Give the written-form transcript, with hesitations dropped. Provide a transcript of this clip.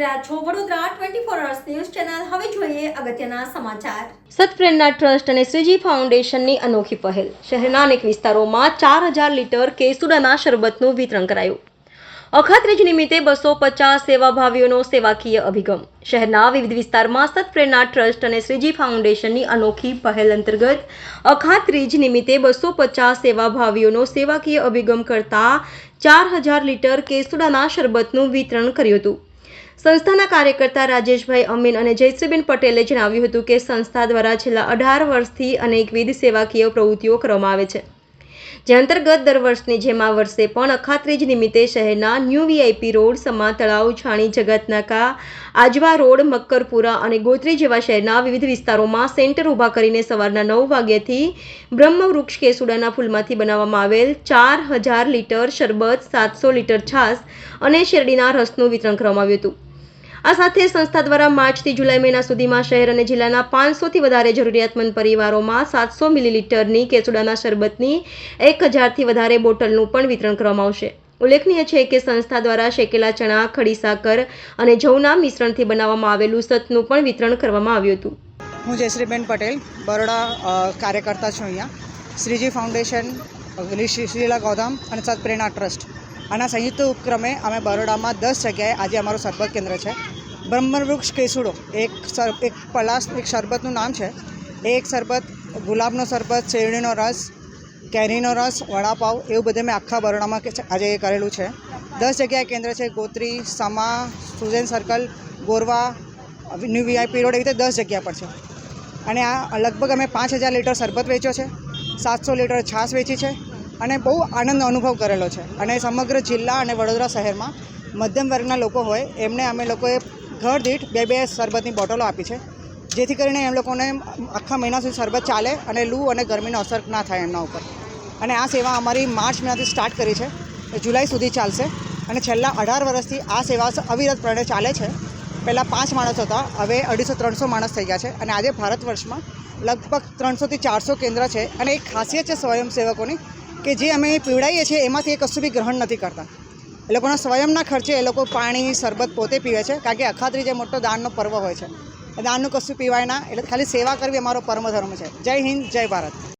રહ્યા છો Vadodara 24 hours news channel. હવે જોઈએ અગત્યના સમાચાર. સતપ્રેરણા ટ્રસ્ટ અને શ્રીજી ફાઉન્ડેશનની અનોખી પહેલ. શહેરના અનેક વિસ્તારોમાં 4000 લીટર કેસુડાના શરબતનું વિતરણ કરાયું. અખાત્રીજ નિમિત્તે 250 સેવાભાવીઓનો સેવાકીય અભિગમ. શહેરના વિવિધ વિસ્તારમાં સતપ્રેરણા ટ્રસ્ટ અને શ્રીજી ફાઉન્ડેશનની અનોખી પહેલ અંતર્ગત અખાત્રીજ નિમિત્તે 250 સેવાભાવીઓનો સેવાકીય અભિગમ કરતા 4000 લીટર કેસુડાના શરબતનું વિતરણ કર્યું હતું. સંસ્થાના કાર્યકર્તા રાજેશભાઈ અમીન અને જયશ્રીબેન પટેલે જણાવ્યું હતું કે સંસ્થા દ્વારા છેલ્લા 18 વર્ષથી અનેકવિધ સેવાકીય પ્રવૃત્તિઓ કરવામાં આવે છે, જે અંતર્ગત દર વર્ષની જેમ આ વર્ષે પણ અખાત્રીજ નિમિત્તે શહેરના ન્યૂ વીઆઈપી રોડ, સમા તળાવ, છાણી, જગતનાકા, આજવા રોડ, મક્કરપુરા અને ગોત્રી જેવા શહેરના વિવિધ વિસ્તારોમાં સેન્ટર ઊભા કરીને સવારના 9 વાગ્યાથી બ્રહ્મવૃક્ષ કેસુડાના ફૂલમાંથી બનાવવામાં આવેલ 4000 લીટર શરબત, 700 લીટર છાશ અને શેરડીના રસનું વિતરણ કરવામાં આવ્યું હતું. આ સાથે સંસ્થા દ્વારા માર્ચથી જુલાઈ મહિના સુધીમાં શહેર અને જિલ્લાના 500થી વધારે જરૂરિયાતમંદ પરિવારોમાં 700 મિલીલીટરની કેસુડાના શરબતની 1000થી વધારે બોટલનું પણ વિતરણ કરવામાં આવશે. ઉલ્લેખનીય છે કે સંસ્થા દ્વારા શેકેલા ચણા, ખડી સાકર અને જવના મિશ્રણથી બનાવવામાં આવેલું સતનું પણ વિતરણ કરવામાં આવ્યું હતું. હું જયશ્રીબેન પટેલ, બરોડા કાર્યકર્તા છું. અહીંયા શ્રીજી ફાઉન્ડેશન, શ્રીલા ગૌધામ અને સતપ્રેરણા ટ્રસ્ટ આના સંયુક્ત ઉપક્રમે અમે બરોડામાં 10 જગ્યાએ આજે અમારું શરબત કેન્દ્ર છે. બ્રહ્મવૃક્ષ કેસુડો એક શરબતનું નામ છે. એક શરબત, ગુલાબનો શરબત, શેરડીનો રસ, કેરીનો રસ, વડાપાવ, એવું બધું મેં આખા બરોડામાં આજે કરેલું છે. 10 જગ્યાએ કેન્દ્ર છે. ગોત્રી, સમા, સુજેન circle, Gorwa, new VIP road, એવી રીતે 10 જગ્યા પર છે. અને આ લગભગ અમે 5000 લીટર શરબત વેચ્યો છે, 700 લીટર છાશ વેચી છે અને બહુ આનંદ અનુભવ કરેલો છે. અને સમગ્ર જિલ્લા અને વડોદરા શહેરમાં મધ્યમ વર્ગના લોકો હોય એમને અમે લોકોએ ઘર દીઠ 2 શરબતની બોટલો આપી છે, જેથી કરીને એમ લોકોને આખા મહિના સુધી શરબત ચાલે અને લૂ અને ગરમીનો અસર ના થાય એમના ઉપર. અને આ સેવા અમારી માર્ચ મહિનાથી સ્ટાર્ટ કરી છે, જુલાઈ સુધી ચાલશે. અને છેલ્લા 18 વર્ષથી આ સેવા અવિરતપણે ચાલે છે. પહેલાં 5 માણસ હતા, હવે 250-300 માણસ થઈ ગયા છે. અને આજે ભારત વર્ષમાં લગભગ 300થી 400 કેન્દ્ર છે. અને એક ખાસિયત છે સ્વયંસેવકોની કે જે અમે પીવડાવીએ છીએ એમાંથી એ કશું બી ગ્રહણ નથી કરતા. એ લોકોના સ્વયંના ખર્ચે એ લોકો પાણી, શરબત પોતે પીવે છે, કારણ કે અખાત્રીજ એ મોટો દાનનો પર્વ હોય છે. દાનનું કશું પીવાય ના, એટલે ખાલી સેવા કરવી અમારો પરમ ધર્મ છે. જય હિન્દ, જય ભારત.